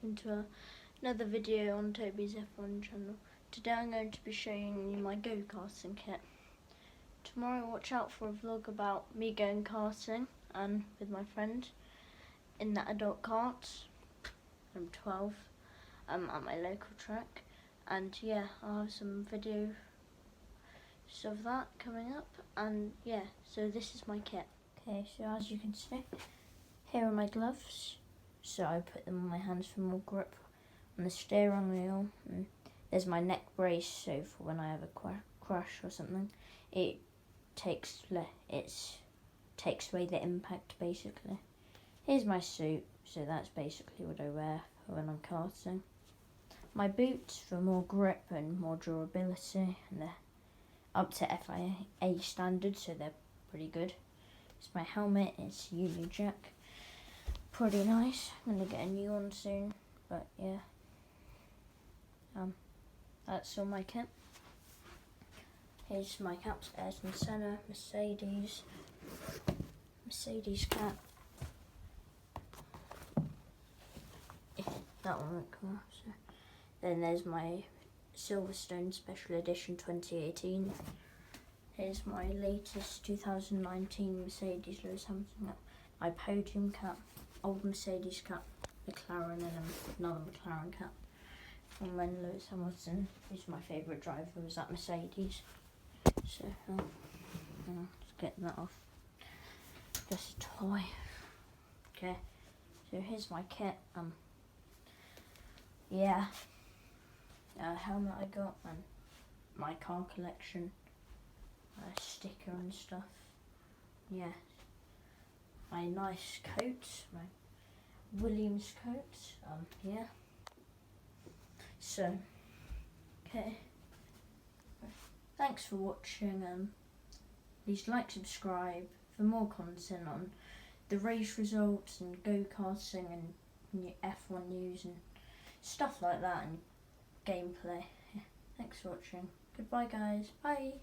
into another video on Toby's F1 channel. Today I'm going to be showing you my go-karting kit. Tomorrow watch out for a vlog about me going karting and with my friend in that adult kart. I'm 12 at my local track, and yeah, I'll have some videos of that coming up, and yeah, so this is my kit. Okay, so as you can see, here are my gloves. So I put them on my hands for more grip on the steering wheel. And there's my neck brace, so for when I have a crash or something, it takes away the impact basically. Here's my suit, so that's basically what I wear when I'm karting. My boots for more grip and more durability, and they're up to FIA standards, so they're pretty good. It's my helmet, it's Unijack. Pretty nice. I'm gonna get a new one soon, but yeah. That's all my kit. Here's my caps, Ayrton Senna, Mercedes cap. That one won't come off. So. Then there's my Silverstone Special Edition 2018. Here's my latest 2019 Mercedes Lewis Hamilton cap. My podium cap, old Mercedes cap, McLaren, and another McLaren cap from when Lewis Hamilton, who's my favourite driver, was at Mercedes. So let's get that off. Just a toy. Okay, so here's my kit. Yeah, helmet I got, and my car collection, sticker and stuff. Yeah, my nice coat, my Williams coat. Yeah. So, okay. Thanks for watching. Please like, subscribe for more content on the race results and go-karting and F1 news and stuff like that, and gameplay. Yeah. Thanks for watching. Goodbye guys. Bye.